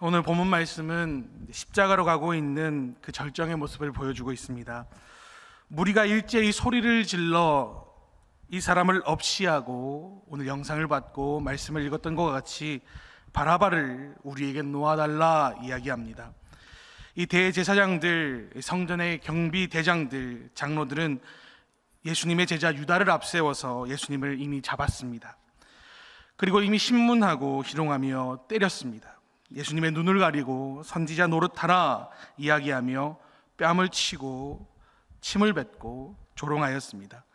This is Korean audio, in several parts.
오늘 본문 말씀은 십자가로 가고 있는 그 절정의 모습을 보여주고 있습니다. 무리가 일제히 소리를 질러 이 사람을 없이하고 오늘 영상을 받고 말씀을 읽었던 것과 같이 바라바를 우리에게 놓아달라 이야기합니다. 이 대제사장들, 성전의 경비 대장들, 장로들은 예수님의 제자 유다를 앞세워서 예수님을 이미 잡았습니다. 그리고 이미 신문하고 희롱하며 때렸습니다. 예수님의 눈을 가리고 선지자 노릇하라 이야기하며 뺨을 치고 침을 뱉고 조롱하였습니다.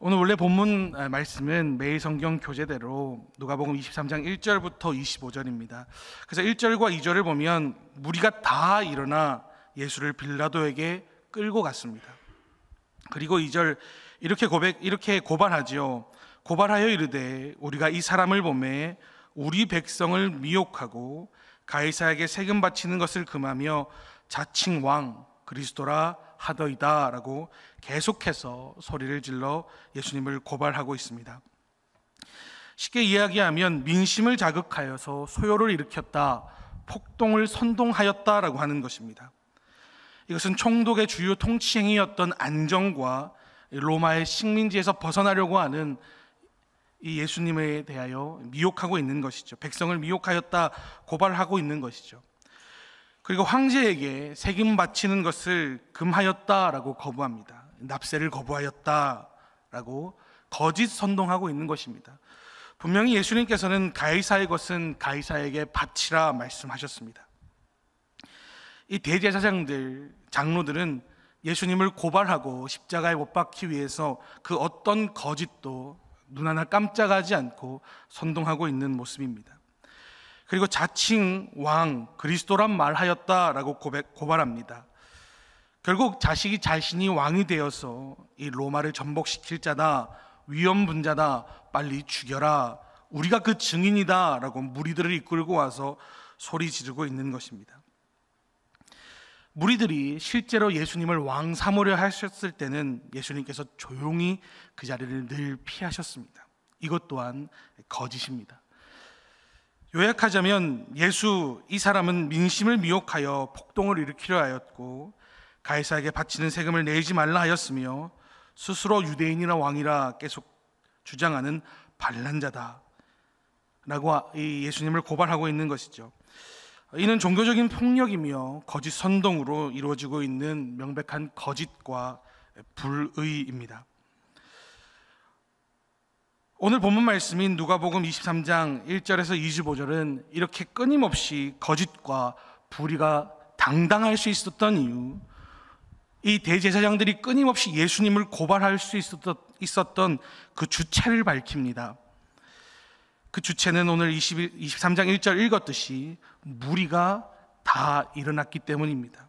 오늘 원래 본문 말씀은 매일 성경 교재대로 누가복음 23장 1절부터 25절입니다. 그래서 1절과 2절을 보면 무리가 다 일어나 예수를 빌라도에게 끌고 갔습니다. 그리고 2절 이렇게 고발하지요. 고발하여 이르되 우리가 이 사람을 보매 우리 백성을 미혹하고 가이사에게 세금 바치는 것을 금하며 자칭 왕 그리스도라 하더이다 라고 계속해서 소리를 질러 예수님을 고발하고 있습니다. 쉽게 이야기하면 민심을 자극하여서 소요를 일으켰다, 폭동을 선동하였다라고 하는 것입니다. 이것은 총독의 주요 통치행위였던 안정과 로마의 식민지에서 벗어나려고 하는 이 예수님에 대하여 미혹하고 있는 것이죠. 백성을 미혹하였다 고발하고 있는 것이죠. 그리고 황제에게 세금 바치는 것을 금하였다라고 거부합니다. 납세를 거부하였다라고 거짓 선동하고 있는 것입니다. 분명히 예수님께서는 가이사의 것은 가이사에게 바치라 말씀하셨습니다. 이 대제사장들, 장로들은 예수님을 고발하고 십자가에 못 박기 위해서 그 어떤 거짓도 눈 하나 깜짝하지 않고 선동하고 있는 모습입니다. 그리고 자칭 왕 그리스도란 말하였다라고 고발합니다. 결국 자신이 왕이 되어서 이 로마를 전복시킬 자다, 위험분자다, 빨리 죽여라, 우리가 그 증인이다 라고 무리들을 이끌고 와서 소리 지르고 있는 것입니다. 무리들이 실제로 예수님을 왕 삼으려 하셨을 때는 예수님께서 조용히 그 자리를 늘 피하셨습니다. 이것 또한 거짓입니다. 요약하자면 이 사람은 민심을 미혹하여 폭동을 일으키려 하였고 가이사에게 바치는 세금을 내지 말라 하였으며 스스로 유대인이나 왕이라 계속 주장하는 반란자다 라고 예수님을 고발하고 있는 것이죠. 이는 종교적인 폭력이며 거짓 선동으로 이루어지고 있는 명백한 거짓과 불의입니다. 오늘 본문 말씀인 누가복음 23장 1절에서 25절은 이렇게 끊임없이 거짓과 불의가 당당할 수 있었던 이유, 이 대제사장들이 끊임없이 예수님을 고발할 수 있었던 그 주체를 밝힙니다. 그 주체는 오늘 23장 1절 읽었듯이 무리가 다 일어났기 때문입니다.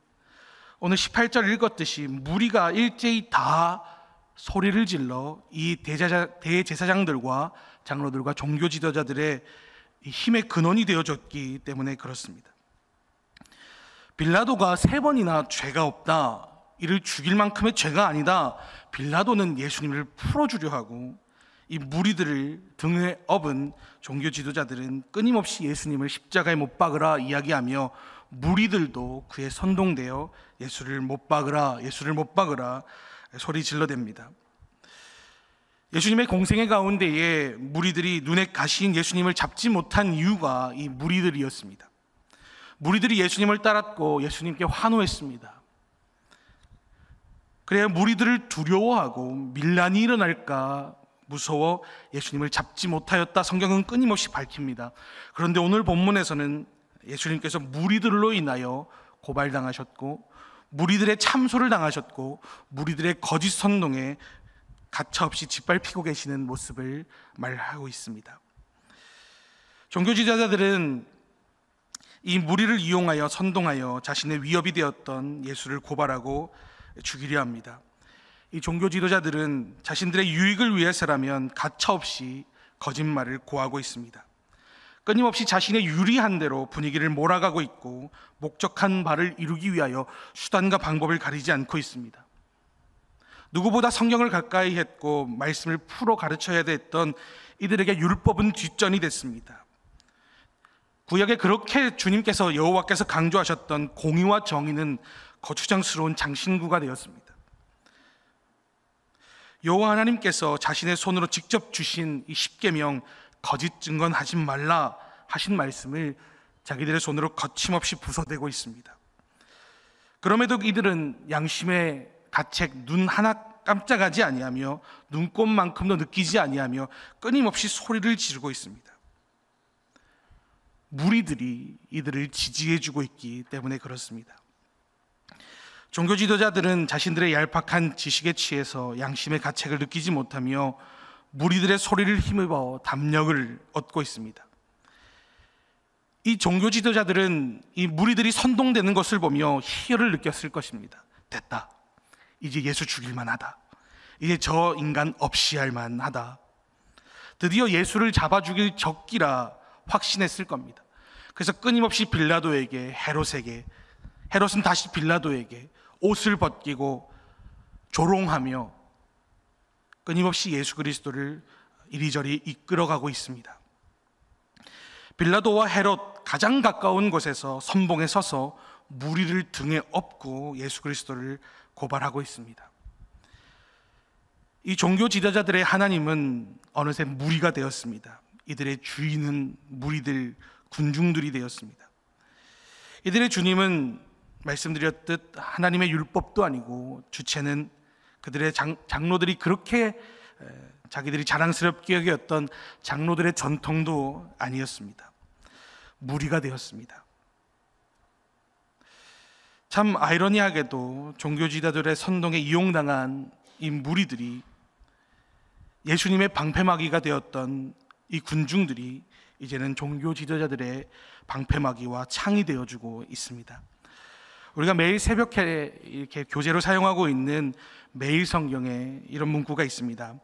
오늘 18절 읽었듯이 무리가 일제히 다 소리를 질러 이 대제사장들과 장로들과 종교 지도자들의 힘의 근원이 되어줬기 때문에 그렇습니다. 빌라도가 3번이나 죄가 없다, 이를 죽일 만큼의 죄가 아니다, 빌라도는 예수님을 풀어주려 하고 이 무리들을 등에 업은 종교 지도자들은 끊임없이 예수님을 십자가에 못 박으라 이야기하며 무리들도 그에 선동되어 예수를 못 박으라 소리 질러댑니다. 예수님의 공생애 가운데에 무리들이 눈에 가시인 예수님을 잡지 못한 이유가 이 무리들이었습니다. 무리들이 예수님을 따랐고 예수님께 환호했습니다. 그래야 무리들을 두려워하고 밀란이 일어날까 무서워 예수님을 잡지 못하였다 성경은 끊임없이 밝힙니다. 그런데 오늘 본문에서는 예수님께서 무리들로 인하여 고발당하셨고 무리들의 참소를 당하셨고 무리들의 거짓 선동에 가차없이 짓밟히고 계시는 모습을 말하고 있습니다. 종교 지도자들은 이 무리를 이용하여 선동하여 자신의 위협이 되었던 예수를 고발하고 죽이려 합니다. 이 종교 지도자들은 자신들의 유익을 위해서라면 가차없이 거짓말을 고하고 있습니다. 끊임없이 자신의 유리한 대로 분위기를 몰아가고 있고 목적한 바를 이루기 위하여 수단과 방법을 가리지 않고 있습니다. 누구보다 성경을 가까이 했고 말씀을 풀어 가르쳐야 됐던 이들에게 율법은 뒷전이 됐습니다. 구약에 그렇게 주님께서 여호와께서 강조하셨던 공의와 정의는 거추장스러운 장신구가 되었습니다. 여호와 하나님께서 자신의 손으로 직접 주신 이 십계명, 거짓 증언하지 말라 하신 말씀을 자기들의 손으로 거침없이 부숴대고 있습니다. 그럼에도 이들은 양심의 가책 눈 하나 깜짝하지 아니하며 눈꼽만큼도 느끼지 아니하며 끊임없이 소리를 지르고 있습니다. 무리들이 이들을 지지해주고 있기 때문에 그렇습니다. 종교 지도자들은 자신들의 얄팍한 지식에 취해서 양심의 가책을 느끼지 못하며 무리들의 소리를 힘입어 담력을 얻고 있습니다. 이 종교 지도자들은 이 무리들이 선동되는 것을 보며 희열을 느꼈을 것입니다. 됐다, 이제 예수 죽일 만하다, 이제 저 인간 없이 할 만하다, 드디어 예수를 잡아 죽일 적기라 확신했을 겁니다. 그래서 끊임없이 빌라도에게, 헤롯에게, 헤롯은 다시 빌라도에게 옷을 벗기고 조롱하며 끊임없이 예수 그리스도를 이리저리 이끌어가고 있습니다. 빌라도와 헤롯 가장 가까운 곳에서 선봉에 서서 무리를 등에 업고 예수 그리스도를 고발하고 있습니다. 이 종교 지도자들의 하나님은 어느새 무리가 되었습니다. 이들의 주인은 무리들, 군중들이 되었습니다. 이들의 주님은 말씀드렸듯 하나님의 율법도 아니고 주체는 그들의 장로들이 그렇게 자기들이 자랑스럽게 여겼던 장로들의 전통도 아니었습니다. 무리가 되었습니다. 참 아이러니하게도 종교 지도자들의 선동에 이용당한 이 무리들이 예수님의 방패막이가 되었던 이 군중들이 이제는 종교 지도자들의 방패막이와 창이 되어주고 있습니다. 우리가 매일 새벽에 이렇게 교재로 사용하고 있는 매일 성경에 이런 문구가 있습니다.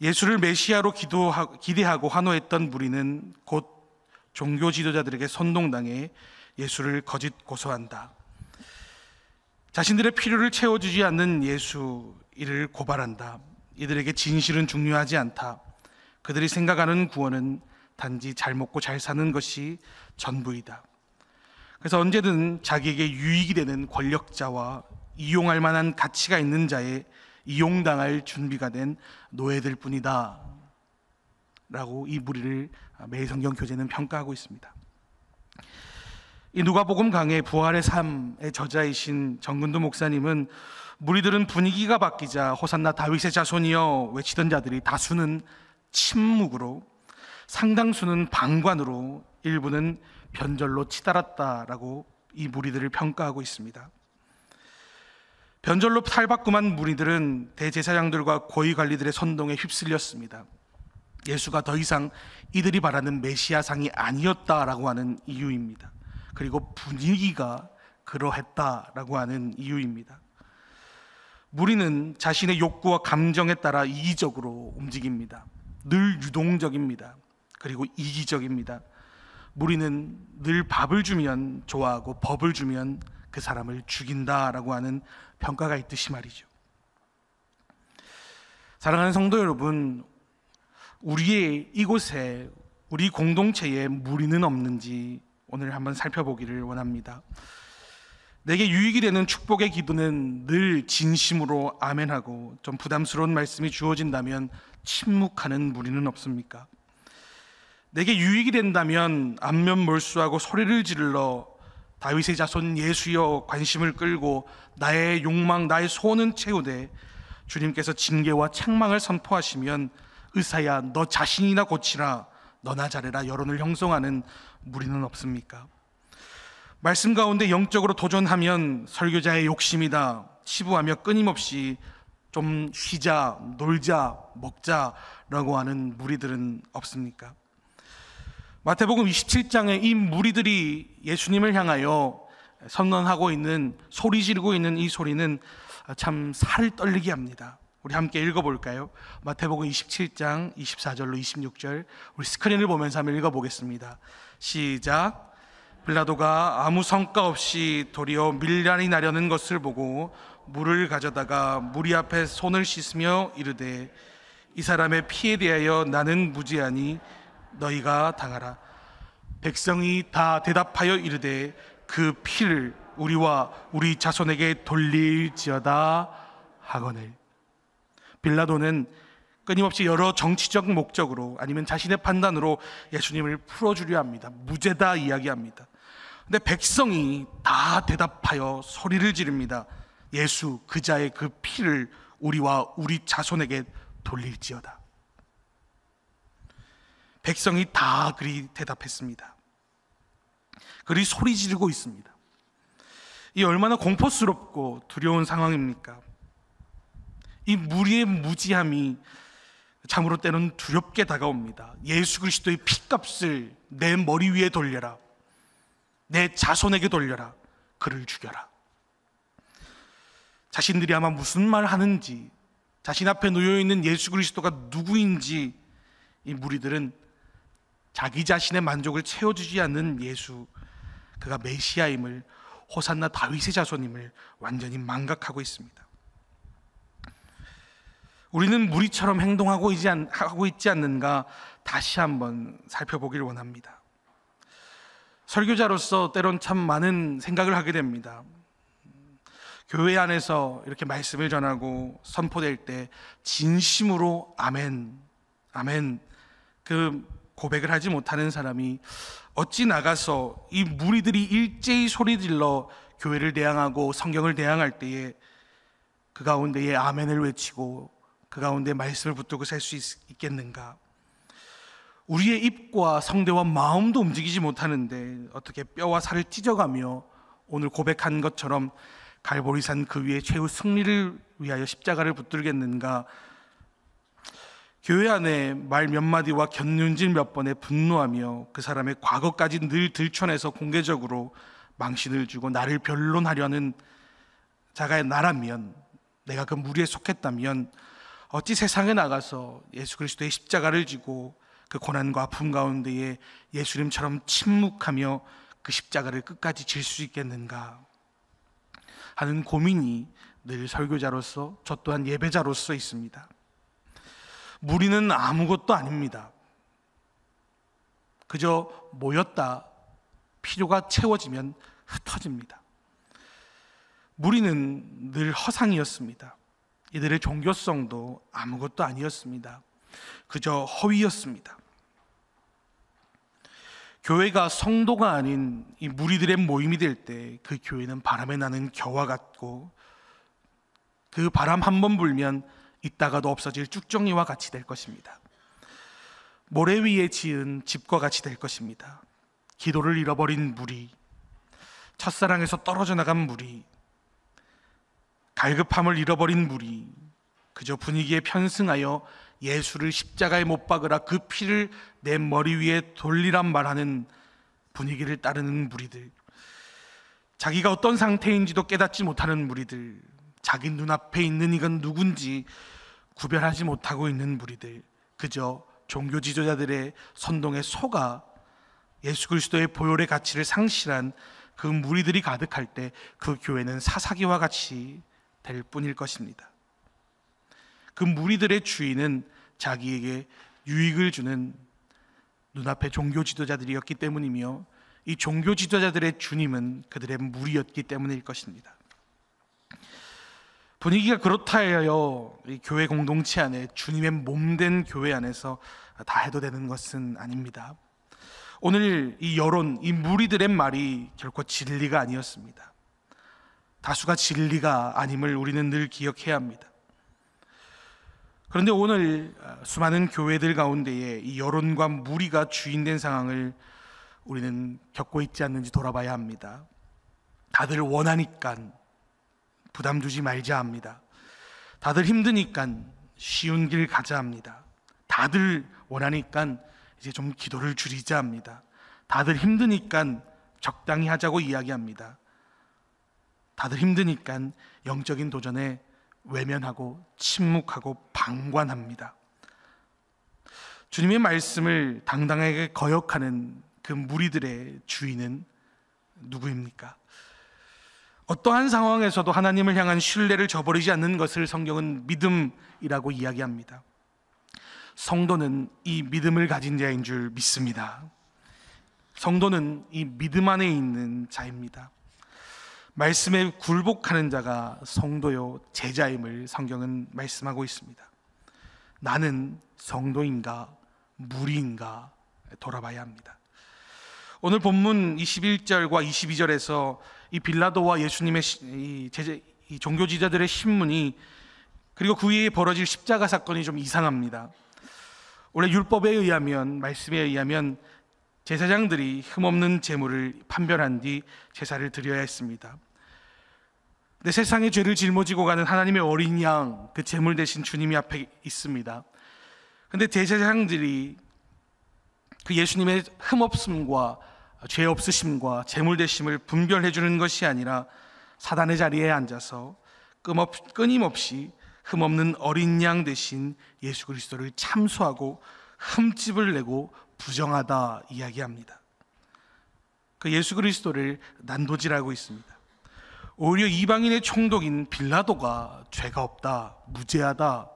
예수를 메시아로 기대하고 환호했던 무리는 곧 종교 지도자들에게 선동당해 예수를 거짓 고소한다. 자신들의 필요를 채워주지 않는 예수, 이를 고발한다. 이들에게 진실은 중요하지 않다. 그들이 생각하는 구원은 단지 잘 먹고 잘 사는 것이 전부이다. 그래서 언제든 자기에게 유익이 되는 권력자와 이용할 만한 가치가 있는 자에 이용당할 준비가 된 노예들 뿐이다 라고 이 무리를 매일 성경 교재는 평가하고 있습니다. 이 누가복음 강해 부활의 삶의 저자이신 정근도 목사님은 무리들은 분위기가 바뀌자 호산나 다윗의 자손이여 외치던 자들이 다수는 침묵으로, 상당수는 방관으로, 일부는 변절로 치달았다라고 이 무리들을 평가하고 있습니다. 변절로 탈바꿈한 무리들은 대제사장들과 고위관리들의 선동에 휩쓸렸습니다. 예수가 더 이상 이들이 바라는 메시아상이 아니었다라고 하는 이유입니다. 그리고 분위기가 그러했다라고 하는 이유입니다. 무리는 자신의 욕구와 감정에 따라 이기적으로 움직입니다. 늘 유동적입니다. 그리고 이기적입니다. 무리는 늘 밥을 주면 좋아하고 법을 주면 그 사람을 죽인다라고 하는 평가가 있듯이 말이죠. 사랑하는 성도 여러분, 우리의 이곳에, 우리 공동체에 무리는 없는지 오늘 한번 살펴보기를 원합니다. 내게 유익이 되는 축복의 기도는 늘 진심으로 아멘하고 좀 부담스러운 말씀이 주어진다면 침묵하는 무리는 없습니까? 내게 유익이 된다면 안면몰수하고 소리를 질러 다윗의 자손 예수여 관심을 끌고 나의 욕망, 나의 소원은 채우되 주님께서 징계와 책망을 선포하시면 의사야 너 자신이나 고치라, 너나 잘해라 여론을 형성하는 무리는 없습니까? 말씀 가운데 영적으로 도전하면 설교자의 욕심이다 치부하며 끊임없이 좀 쉬자, 놀자, 먹자라고 하는 무리들은 없습니까? 마태복음 27장에 이 무리들이 예수님을 향하여 선언하고 있는, 소리 지르고 있는 이 소리는 참 살을 떨리게 합니다. 우리 함께 읽어볼까요? 마태복음 27장 24절로 26절, 우리 스크린을 보면서 한번 읽어보겠습니다. 시작. 빌라도가 아무 성과 없이 도리어 밀란이 나려는 것을 보고 물을 가져다가 무리 앞에 손을 씻으며 이르되 이 사람의 피에 대하여 나는 무죄하니 너희가 당하라. 백성이 다 대답하여 이르되 그 피를 우리와 우리 자손에게 돌릴지어다 하거늘. 빌라도는 끊임없이 여러 정치적 목적으로 아니면 자신의 판단으로 예수님을 풀어주려 합니다. 무죄다 이야기합니다. 근데 백성이 다 대답하여 소리를 지릅니다. 예수 그자의 그 피를 우리와 우리 자손에게 돌릴지어다. 백성이 다 그리 대답했습니다. 그리 소리 지르고 있습니다. 이 얼마나 공포스럽고 두려운 상황입니까? 이 무리의 무지함이 참으로 때로는 두렵게 다가옵니다. 예수 그리스도의 피값을 내 머리 위에 돌려라. 내 자손에게 돌려라. 그를 죽여라. 자신들이 아마 무슨 말 하는지, 자신 앞에 놓여있는 예수 그리스도가 누구인지 이 무리들은 자기 자신의 만족을 채워주지 않는 예수, 그가 메시아임을, 호산나 다윗의 자손임을 완전히 망각하고 있습니다. 우리는 무리처럼 행동하고 있지 않는가 다시 한번 살펴보길 원합니다. 설교자로서 때론 참 많은 생각을 하게 됩니다. 교회 안에서 이렇게 말씀을 전하고 선포될 때 진심으로 아멘, 아멘 그 고백을 하지 못하는 사람이 어찌 나가서 이 무리들이 일제히 소리질러 교회를 대항하고 성경을 대항할 때에 그 가운데에 아멘을 외치고 그 가운데 말씀을 붙들고 살 수 있겠는가? 우리의 입과 성대와 마음도 움직이지 못하는데 어떻게 뼈와 살을 찢어가며 오늘 고백한 것처럼 갈보리산 그 위에 최후 승리를 위하여 십자가를 붙들겠는가? 교회 안에 말 몇 마디와 곁눈질 몇 번에 분노하며 그 사람의 과거까지 늘 들춰내서 공개적으로 망신을 주고 나를 변론하려는 자가 나라면, 내가 그 무리에 속했다면 어찌 세상에 나가서 예수 그리스도의 십자가를 지고 그 고난과 아픔 가운데에 예수님처럼 침묵하며 그 십자가를 끝까지 질 수 있겠는가 하는 고민이 늘 설교자로서, 저 또한 예배자로서 있습니다. 무리는 아무것도 아닙니다. 그저 모였다 필요가 채워지면 흩어집니다. 무리는 늘 허상이었습니다. 이들의 종교성도 아무것도 아니었습니다. 그저 허위였습니다. 교회가 성도가 아닌 이 무리들의 모임이 될 때 그 교회는 바람에 나는 겨와 같고 그 바람 한 번 불면 있다가도 없어질 쭉정이와 같이 될 것입니다. 모래 위에 지은 집과 같이 될 것입니다. 기도를 잃어버린 무리, 첫사랑에서 떨어져 나간 무리, 갈급함을 잃어버린 무리, 그저 분위기에 편승하여 예수를 십자가에 못 박으라 그 피를 내 머리 위에 돌리란 말하는 분위기를 따르는 무리들, 자기가 어떤 상태인지도 깨닫지 못하는 무리들, 자기 눈앞에 있는 이건 누군지 구별하지 못하고 있는 무리들, 그저 종교 지도자들의 선동에 속아 예수 그리스도의 보혈의 가치를 상실한 그 무리들이 가득할 때 그 교회는 사사기와 같이 될 뿐일 것입니다. 그 무리들의 주인은 자기에게 유익을 주는 눈앞의 종교 지도자들이었기 때문이며 이 종교 지도자들의 주님은 그들의 무리였기 때문일 것입니다. 분위기가 그렇다 하여 이 교회 공동체 안에 주님의 몸된 교회 안에서 다 해도 되는 것은 아닙니다. 오늘 이 여론, 이 무리들의 말이 결코 진리가 아니었습니다. 다수가 진리가 아님을 우리는 늘 기억해야 합니다. 그런데 오늘 수많은 교회들 가운데에 이 여론과 무리가 주인된 상황을 우리는 겪고 있지 않는지 돌아봐야 합니다. 다들 원하니까 부담 주지 말자 합니다. 다들 힘드니까 쉬운 길 가자 합니다. 다들 원하니까 이제 좀 기도를 줄이자 합니다. 다들 힘드니까 적당히 하자고 이야기합니다. 다들 힘드니까 영적인 도전에 외면하고 침묵하고 방관합니다. 주님의 말씀을 당당하게 거역하는 그 무리들의 주인은 누구입니까? 어떠한 상황에서도 하나님을 향한 신뢰를 저버리지 않는 것을 성경은 믿음이라고 이야기합니다. 성도는 이 믿음을 가진 자인 줄 믿습니다. 성도는 이 믿음 안에 있는 자입니다. 말씀에 굴복하는 자가 성도요 제자임을 성경은 말씀하고 있습니다. 나는 성도인가 무리인가 돌아봐야 합니다. 오늘 본문 21절과 22절에서 이 빌라도와 예수님의 이 종교 지도자들의 신문이, 그리고 그 위에 벌어질 십자가 사건이 좀 이상합니다. 원래 율법에 의하면, 말씀에 의하면 제사장들이 흠없는 제물을 판별한 뒤 제사를 드려야 했습니다. 근데 세상의 죄를 짊어지고 가는 하나님의 어린 양, 그 제물 대신 주님이 앞에 있습니다. 근데 제사장들이 그 예수님의 흠없음과 죄 없으심과 제물 대심을 분별해 주는 것이 아니라 사단의 자리에 앉아서 끊임없이 흠없는 어린 양 대신 예수 그리스도를 참소하고 흠집을 내고 부정하다 이야기합니다. 그 예수 그리스도를 난도질하고 있습니다. 오히려 이방인의 총독인 빌라도가 죄가 없다, 무죄하다,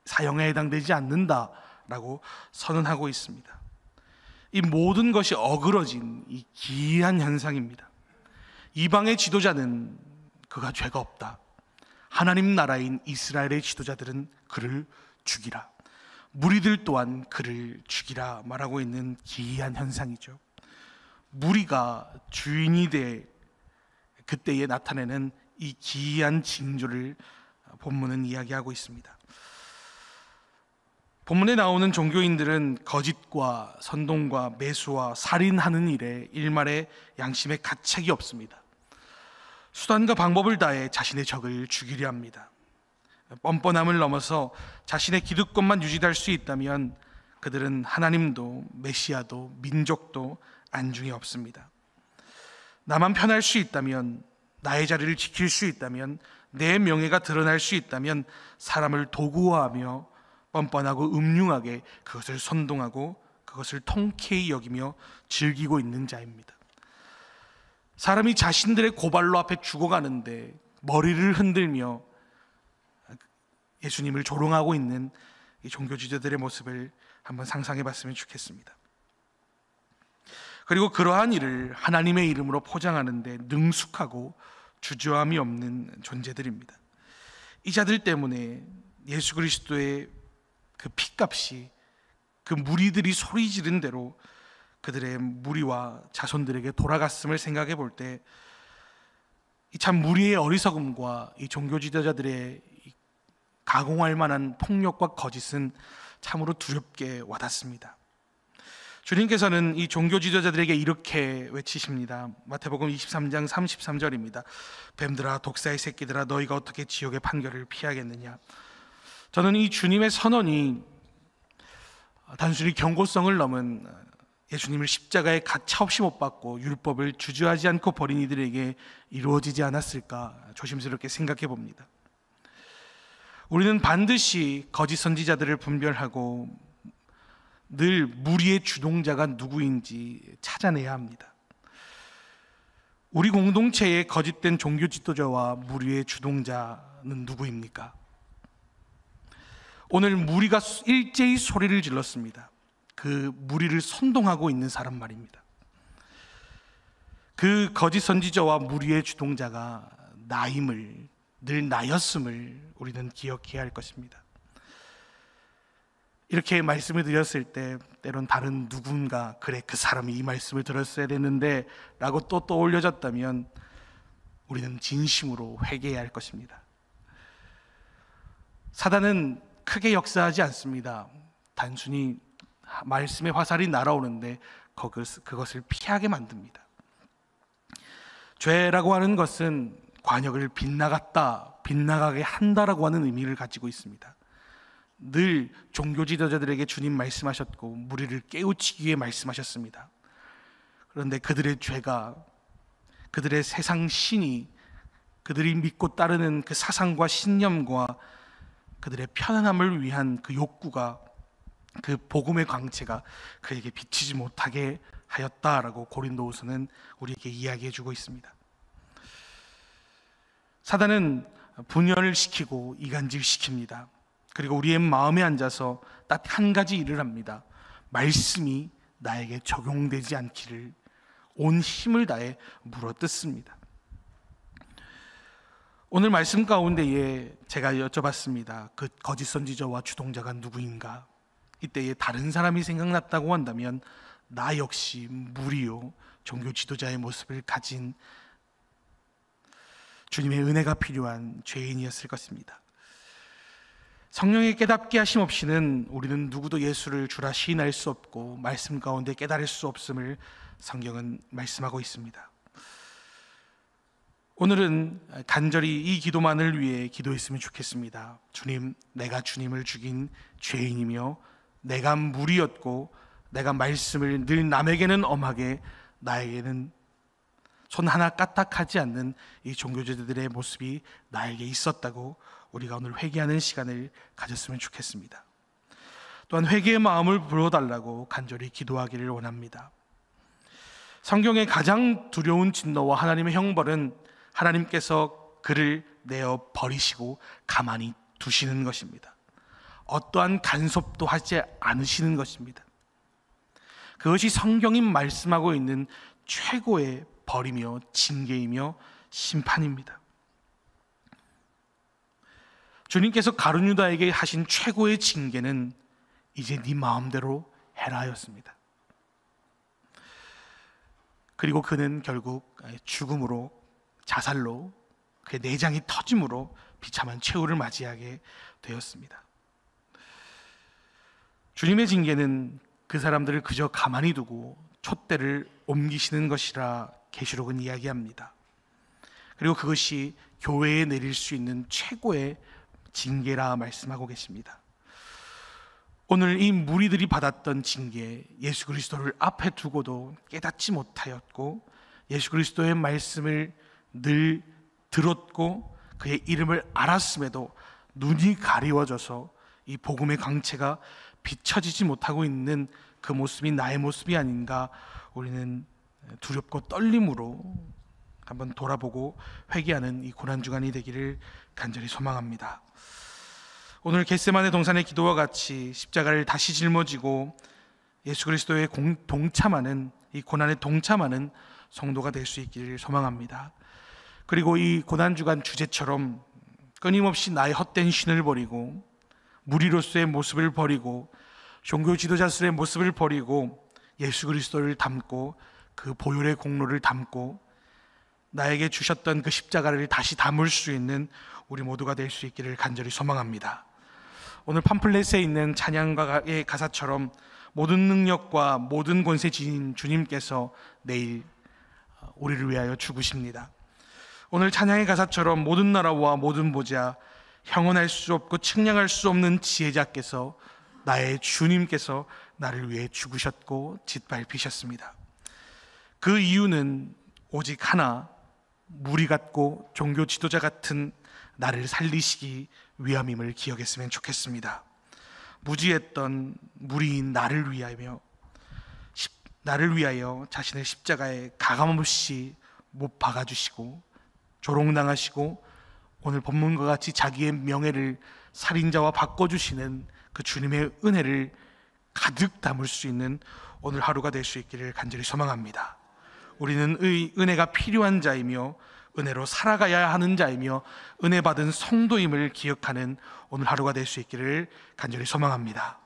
사형에 해당되지 않는다라고 선언하고 있습니다. 이 모든 것이 어그러진 이 기이한 현상입니다. 이방의 지도자는 그가 죄가 없다, 하나님 나라인 이스라엘의 지도자들은 그를 죽이라, 무리들 또한 그를 죽이라 말하고 있는 기이한 현상이죠. 무리가 주인이 돼 그때에 나타내는 이 기이한 징조를 본문은 이야기하고 있습니다. 본문에 나오는 종교인들은 거짓과 선동과 매수와 살인하는 일에 일말의 양심의 가책이 없습니다. 수단과 방법을 다해 자신의 적을 죽이려 합니다. 뻔뻔함을 넘어서 자신의 기득권만 유지할 수 있다면 그들은 하나님도 메시아도 민족도 안중에 없습니다. 나만 편할 수 있다면, 나의 자리를 지킬 수 있다면, 내 명예가 드러날 수 있다면 사람을 도구화하며 뻔뻔하고 음흉하게 그것을 선동하고 그것을 통쾌히 여기며 즐기고 있는 자입니다. 사람이 자신들의 고발로 앞에 죽어가는데 머리를 흔들며 예수님을 조롱하고 있는 이 종교 지도자들의 모습을 한번 상상해 봤으면 좋겠습니다. 그리고 그러한 일을 하나님의 이름으로 포장하는데 능숙하고 주저함이 없는 존재들입니다. 이 자들 때문에 예수 그리스도의 그 핏값이 그 무리들이 소리 지른 대로 그들의 무리와 자손들에게 돌아갔음을 생각해 볼 때 참 무리의 어리석음과 이 종교 지도자들의 가공할 만한 폭력과 거짓은 참으로 두렵게 와닿습니다. 주님께서는 이 종교 지도자들에게 이렇게 외치십니다. 마태복음 23장 33절입니다. 뱀들아, 독사의 새끼들아, 너희가 어떻게 지옥의 판결을 피하겠느냐. 저는 이 주님의 선언이 단순히 경고성을 넘은 예수님을 십자가에 가차없이 못 박고 율법을 주저하지 않고 버린 이들에게 이루어지지 않았을까 조심스럽게 생각해 봅니다. 우리는 반드시 거짓 선지자들을 분별하고 늘 무리의 주동자가 누구인지 찾아내야 합니다. 우리 공동체의 거짓된 종교 지도자와 무리의 주동자는 누구입니까? 오늘 무리가 일제히 소리를 질렀습니다. 그 무리를 선동하고 있는 사람 말입니다. 그 거짓 선지자와 무리의 주동자가 나임을, 늘 나였음을 우리는 기억해야 할 것입니다. 이렇게 말씀을 드렸을 때 때론 다른 누군가, 그래 그 사람이 이 말씀을 들었어야 되는데 라고 또 떠올려졌다면 우리는 진심으로 회개해야 할 것입니다. 사단은 크게 역사하지 않습니다. 단순히 말씀의 화살이 날아오는데 그것을 피하게 만듭니다. 죄라고 하는 것은 관역을 빗나가게 한다라고 하는 의미를 가지고 있습니다. 늘 종교 지도자들에게 주님 말씀하셨고 무리를 깨우치기 위해 말씀하셨습니다. 그런데 그들의 죄가, 그들의 세상 신이, 그들이 믿고 따르는 그 사상과 신념과 그들의 편안함을 위한 그 욕구가, 그 복음의 광채가 그에게 비치지 못하게 하였다라고 고린도후서는 우리에게 이야기해 주고 있습니다. 사단은 분열을 시키고 이간질시킵니다. 그리고 우리의 마음에 앉아서 딱 한 가지 일을 합니다. 말씀이 나에게 적용되지 않기를 온 힘을 다해 물어뜯습니다. 오늘 말씀 가운데에 제가 여쭤봤습니다. 그 거짓 선지자와 주동자가 누구인가? 이때에 다른 사람이 생각났다고 한다면 나 역시 무리요 종교 지도자의 모습을 가진 주님의 은혜가 필요한 죄인이었을 것입니다. 성령의 깨닫게 하심 없이는 우리는 누구도 예수를 주라 시인할 수 없고 말씀 가운데 깨달을 수 없음을 성경은 말씀하고 있습니다. 오늘은 간절히 이 기도만을 위해 기도했으면 좋겠습니다. 주님, 내가 주님을 죽인 죄인이며 내가 무리였고 내가 말씀을 늘 남에게는 엄하게 나에게는 손 하나 까딱하지 않는 이 종교제들의 모습이 나에게 있었다고 우리가 오늘 회개하는 시간을 가졌으면 좋겠습니다. 또한 회개의 마음을 불어달라고 간절히 기도하기를 원합니다. 성경의 가장 두려운 진노와 하나님의 형벌은 하나님께서 그를 내어 버리시고 가만히 두시는 것입니다. 어떠한 간섭도 하지 않으시는 것입니다. 그것이 성경이 말씀하고 있는 최고의 벌이며 징계이며 심판입니다. 주님께서 가룟 유다에게 하신 최고의 징계는 이제 네 마음대로 해라였습니다. 그리고 그는 결국 죽음으로, 자살로, 그의 내장이 터짐으로 비참한 최후를 맞이하게 되었습니다. 주님의 징계는 그 사람들을 그저 가만히 두고 촛대를 옮기시는 것이라 계시록은 이야기합니다. 그리고 그것이 교회에 내릴 수 있는 최고의 징계라 말씀하고 계십니다. 오늘 이 무리들이 받았던 징계, 예수 그리스도를 앞에 두고도 깨닫지 못하였고 예수 그리스도의 말씀을 늘 들었고 그의 이름을 알았음에도 눈이 가리워져서 이 복음의 광채가 비춰지지 못하고 있는 그 모습이 나의 모습이 아닌가, 우리는 두렵고 떨림으로 한번 돌아보고 회개하는 이 고난주간이 되기를 간절히 소망합니다. 오늘 겟세마네 동산의 기도와 같이 십자가를 다시 짊어지고 예수 그리스도의 동참하는, 이 고난에 동참하는 성도가 될 수 있기를 소망합니다. 그리고 이 고난주간 주제처럼 끊임없이 나의 헛된 신을 버리고 무리로서의 모습을 버리고 종교 지도자들의 모습을 버리고 예수 그리스도를 담고 그 보혈의 공로를 담고 나에게 주셨던 그 십자가를 다시 담을 수 있는 우리 모두가 될 수 있기를 간절히 소망합니다. 오늘 팜플렛에 있는 찬양가의 가사처럼 모든 능력과 모든 권세 지닌 주님께서 내일 우리를 위하여 죽으십니다. 오늘 찬양의 가사처럼 모든 나라와 모든 보좌, 형언할 수 없고 측량할 수 없는 지혜자께서, 나의 주님께서 나를 위해 죽으셨고 짓밟히셨습니다. 그 이유는 오직 하나, 무리 같고 종교 지도자 같은 나를 살리시기 위함임을 기억했으면 좋겠습니다. 무지했던 무리인 나를 위하여 자신의 십자가에 가감없이 못 박아주시고 조롱당하시고 오늘 본문과 같이 자기의 명예를 살인자와 바꿔주시는 그 주님의 은혜를 가득 담을 수 있는 오늘 하루가 될 수 있기를 간절히 소망합니다. 우리는 은혜가 필요한 자이며 은혜로 살아가야 하는 자이며 은혜 받은 성도임을 기억하는 오늘 하루가 될 수 있기를 간절히 소망합니다.